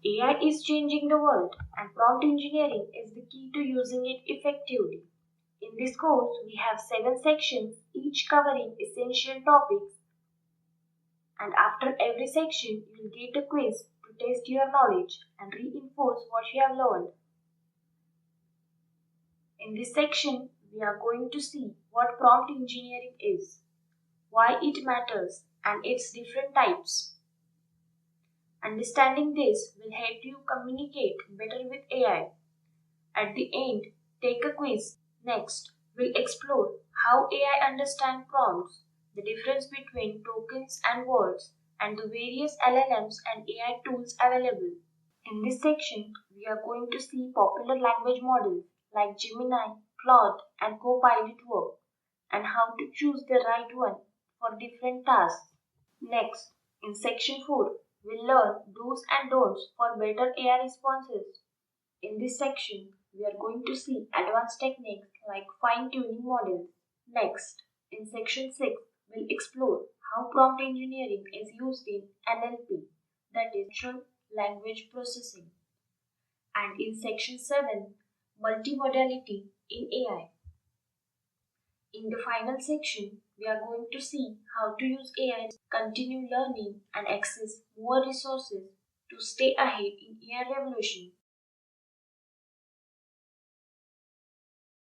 AI is changing the world, and prompt engineering is the key to using it effectively. In this course, we have 7 sections, each covering essential topics, and after every section, you will get a quiz to test your knowledge and reinforce what you have learned. In this section, we are going to see what prompt engineering is, why it matters, and its different types. Understanding this will help you communicate better with AI. At the end, take a quiz. Next, we'll explore how AI understands prompts, the difference between tokens and words, and the various LLMs and AI tools available. In this section, we are going to see popular language models like Gemini, Claude, and Copilot work, and how to choose the right one for different tasks. Next, in section 4, we'll learn do's and don'ts for better AI responses. In this section, we are going to see advanced techniques like fine-tuning models. Next, in section 6, we'll explore how prompt engineering is used in NLP, that is natural language processing. And in section 7, multimodality in AI. In the final section, we are going to see how to use AI to continue learning and access more resources to stay ahead in AI revolution.